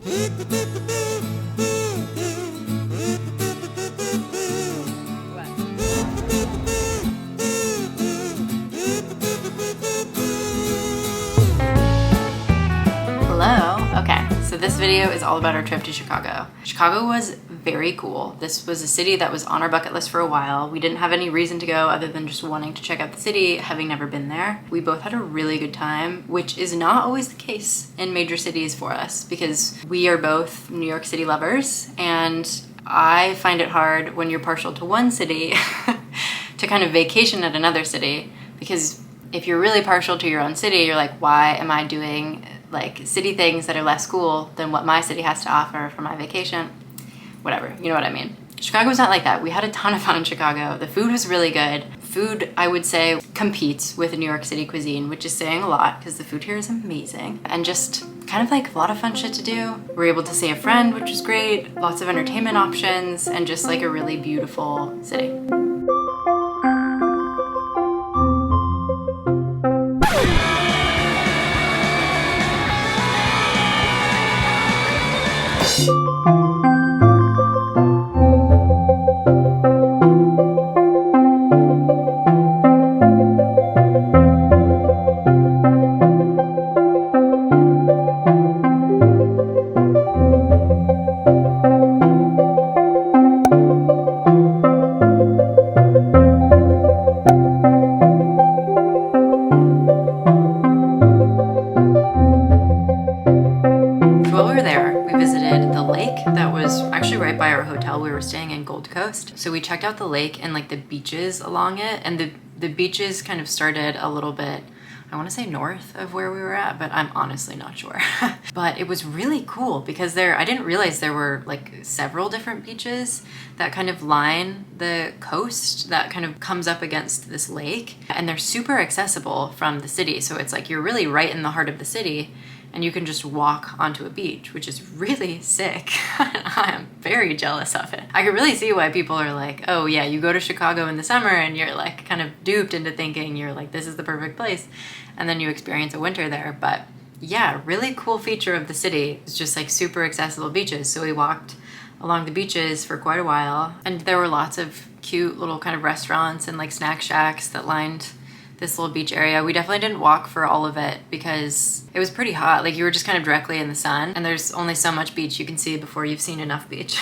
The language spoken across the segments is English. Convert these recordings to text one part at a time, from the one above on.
So this video is all about our trip to Chicago. Chicago was very cool. This was a city that was on our bucket list for a while. We didn't have any reason to go other than just wanting to check out the city, having never been there. We both had a really good time, which is not always the case in major cities for us because we are both New York City lovers, and I find it hard when you're partial to one city to kind of vacation at another city, because if you're really partial to your own city, you're like, why am I doing like city things that are less cool than what my city has to offer for my vacation? Whatever, you know what I mean. Chicago's not like that. We had a ton of fun in Chicago. The food was really good. Food, I would say, competes with New York City cuisine, which is saying a lot because the food here is amazing. And just kind of like a lot of fun shit to do. We were able to see a friend, which was great. Lots of entertainment options and just like a really beautiful city. By our hotel, we were staying in Gold Coast, so we checked out the lake and like the beaches along it, and the beaches kind of started a little bit, I want to say north of where we were at, but I'm honestly not sure. But it was really cool because I didn't realize there were like several different beaches that kind of line the coast that kind of comes up against this lake, and they're super accessible from the city, so it's like you're really right in the heart of the city and you can just walk onto a beach, which is really sick. I am very jealous of it. I could really see why people are like, oh yeah, you go to Chicago in the summer and you're like kind of duped into thinking you're like, this is the perfect place. And then you experience a winter there. But yeah, really cool feature of the city is just like super accessible beaches. So we walked along the beaches for quite a while, and there were lots of cute little kind of restaurants and like snack shacks that lined this little beach area. We definitely didn't walk for all of it because it was pretty hot. Like you were just kind of directly in the sun, and there's only so much beach you can see before you've seen enough beach.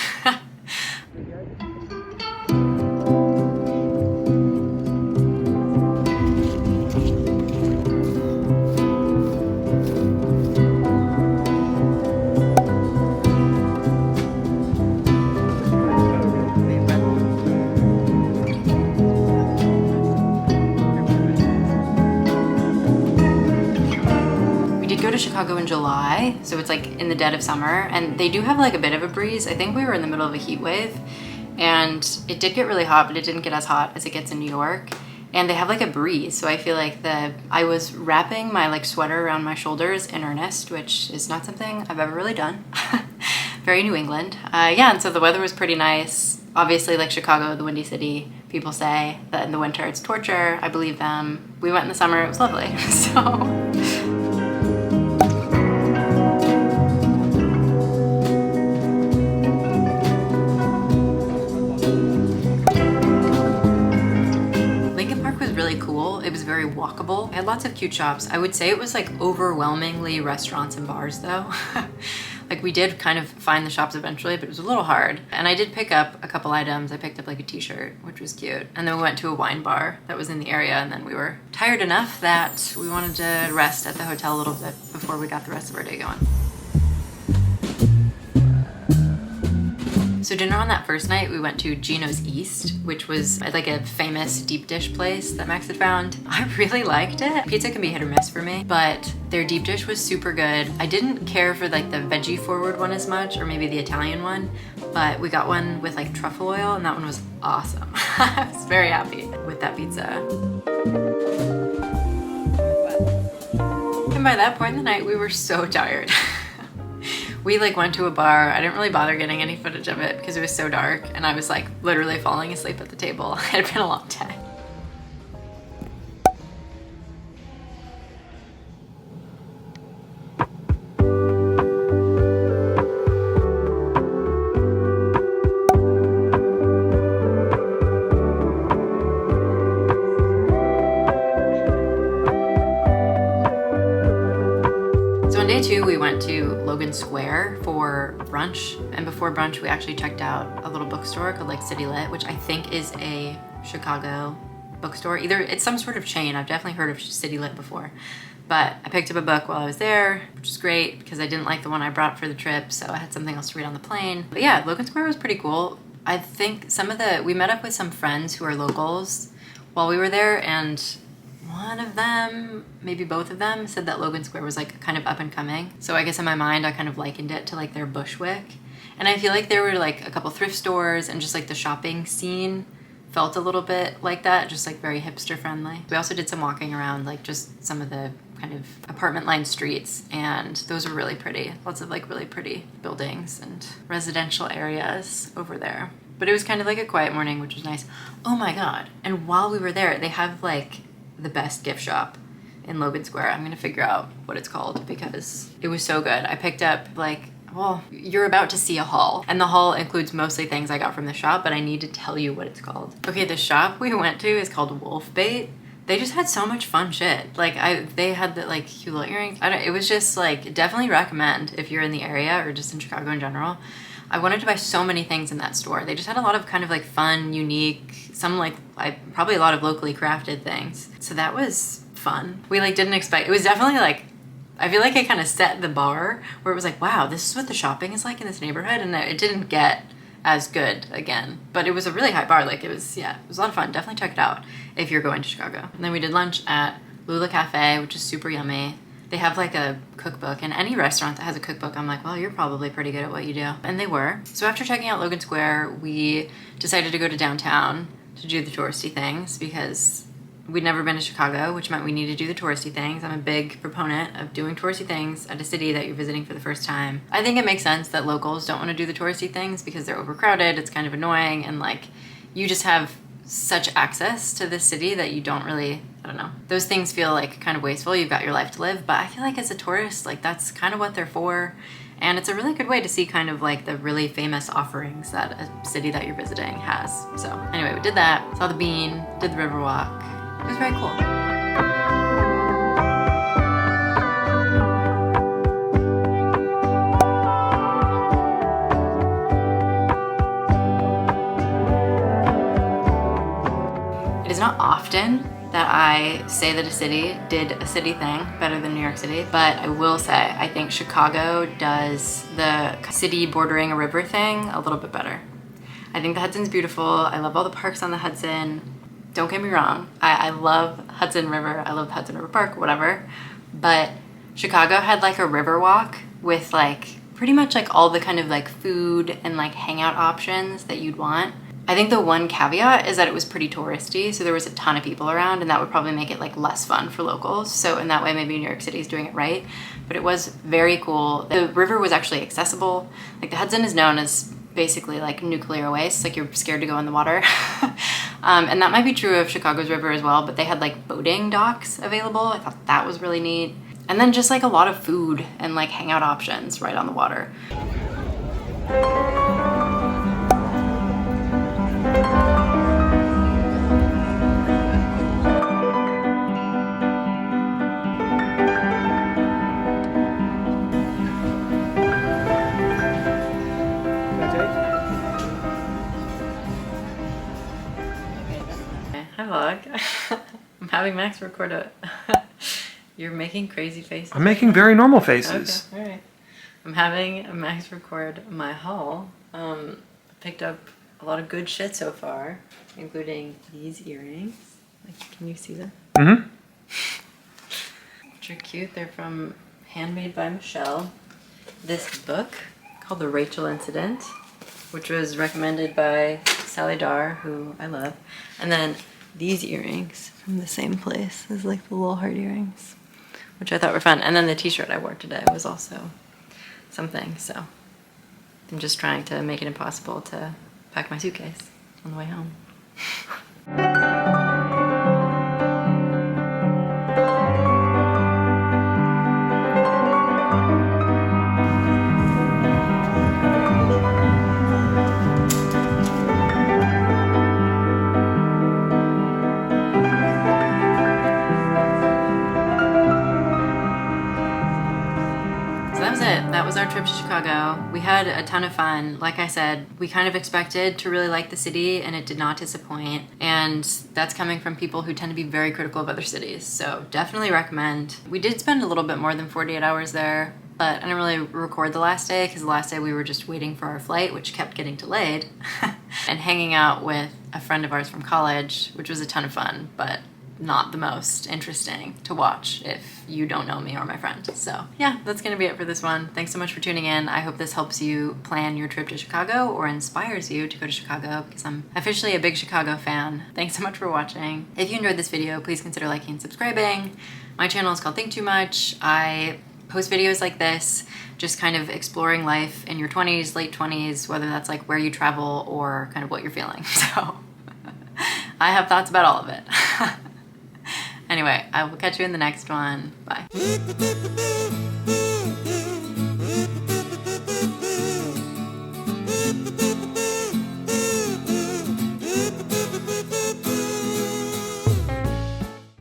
Chicago in July, so it's like in the dead of summer, and they do have like a bit of a breeze. I think we were in the middle of a heat wave, and it did get really hot, but it didn't get as hot as it gets in New York. And they have like a breeze, so I feel like I was wrapping my like sweater around my shoulders in earnest, which is not something I've ever really done. Very New England. Yeah, and so the weather was pretty nice. Obviously, like Chicago, the windy city, people say that in the winter it's torture. I believe them. We went in the summer, it was lovely. So cool. It was very walkable. It had lots of cute shops. I would say it was like overwhelmingly restaurants and bars though. Like we did kind of find the shops eventually, but it was a little hard. And I did pick up a couple items. I picked up like a t-shirt, which was cute. And then we went to a wine bar that was in the area, and then we were tired enough that we wanted to rest at the hotel a little bit before we got the rest of our day going. So dinner on that first night, we went to Gino's East, which was like a famous deep dish place that Max had found. I really liked it. Pizza can be hit or miss for me, but their deep dish was super good. I didn't care for like the veggie forward one as much, or maybe the Italian one, but we got one with like truffle oil, and that one was awesome. I was very happy with that pizza. And by that point in the night, we were so tired. We like went to a bar. I didn't really bother getting any footage of it because it was so dark, and I was like literally falling asleep at the table. It had been a long day. Logan Square for brunch. And before brunch, we actually checked out a little bookstore called like City Lit, which I think is a Chicago bookstore. Either it's some sort of chain. I've definitely heard of City Lit before. But I picked up a book while I was there, which is great because I didn't like the one I brought for the trip, so I had something else to read on the plane. But yeah, Logan Square was pretty cool. I think we met up with some friends who are locals while we were there, and one of them, maybe both of them, said that Logan Square was like kind of up and coming. So I guess in my mind, I kind of likened it to like their Bushwick. And I feel like there were like a couple thrift stores and just like the shopping scene felt a little bit like that, just like very hipster friendly. We also did some walking around like just some of the kind of apartment lined streets, and those were really pretty. Lots of like really pretty buildings and residential areas over there. But it was kind of like a quiet morning, which was nice. Oh my God. And while we were there, they have like the best gift shop in Logan Square. I'm gonna figure out what it's called because it was so good. I picked up like, well, you're about to see a haul, and the haul includes mostly things I got from the shop, but I need to tell you what it's called. Okay, the shop we went to is called Wolf Bait. They just had so much fun shit. Like they had the like cute little earrings. It was just like, definitely recommend if you're in the area or just in Chicago in general. I wanted to buy so many things in that store. They just had a lot of kind of like fun, unique, some like probably a lot of locally crafted things. So that was fun. We like didn't expect, it was definitely like, I feel like it kind of set the bar where it was like, wow, this is what the shopping is like in this neighborhood. And it didn't get as good again, but it was a really high bar. Like it was a lot of fun. Definitely check it out if you're going to Chicago. And then we did lunch at Lula Cafe, which is super yummy. They have like a cookbook, and any restaurant that has a cookbook, I'm like, well, you're probably pretty good at what you do. And they were. So after checking out Logan Square, we decided to go to downtown to do the touristy things because we'd never been to Chicago, which meant we needed to do the touristy things. I'm a big proponent of doing touristy things at a city that you're visiting for the first time. I think it makes sense that locals don't want to do the touristy things because they're overcrowded, it's kind of annoying, and like you just have such access to this city that you don't really, I don't know. Those things feel like kind of wasteful. You've got your life to live, but I feel like as a tourist, like that's kind of what they're for. And it's a really good way to see kind of like the really famous offerings that a city that you're visiting has. So anyway, we did that, saw the Bean, did the Riverwalk. It was very cool. It is not often that I say that a city did a city thing better than New York City, but I will say I think Chicago does the city bordering a river thing a little bit better. I think the Hudson's beautiful. I love all the parks on the Hudson. Don't get me wrong, I love Hudson River, I love the Hudson River Park, whatever, but Chicago had like a river walk with like pretty much like all the kind of like food and like hangout options that you'd want. I think the one caveat is that it was pretty touristy, so there was a ton of people around, and that would probably make it like less fun for locals. So in that way, maybe New York City is doing it right, but it was very cool. The river was actually accessible. Like the Hudson is known as basically like nuclear waste, like you're scared to go in the water. And that might be true of Chicago's river as well, but they had like boating docks available. I thought that was really neat. And then just like a lot of food and like hangout options right on the water. I'm having Max record it. You're making crazy faces. I'm making very normal faces. Okay, alright. I'm having Max record my haul. Picked up a lot of good shit so far, including these earrings. Like, can you see them? Mm-hmm. Which are cute. They're from Handmade by Michelle. This book called The Rachel Incident, which was recommended by Sally Dar, who I love. And then these earrings from the same place as like the little heart earrings, which I thought were fun. And then the t-shirt I wore today was also something. So I'm just trying to make it impossible to pack my suitcase on the way home. our trip to Chicago. We had a ton of fun. Like I said, we kind of expected to really like the city and it did not disappoint. And that's coming from people who tend to be very critical of other cities. So definitely recommend. We did spend a little bit more than 48 hours there, but I didn't really record the last day because the last day we were just waiting for our flight, which kept getting delayed, and hanging out with a friend of ours from college, which was a ton of fun, but not the most interesting to watch if you don't know me or my friend. So yeah, that's gonna be it for this one. Thanks so much for tuning in. I hope this helps you plan your trip to Chicago or inspires you to go to Chicago, because I'm officially a big Chicago fan. Thanks so much for watching. If you enjoyed this video, please consider liking and subscribing. My channel is called Think Too Much. I post videos like this, just kind of exploring life in your 20s, late 20s, whether that's like where you travel or kind of what you're feeling. So I have thoughts about all of it. Anyway, I will catch you in the next one. Bye.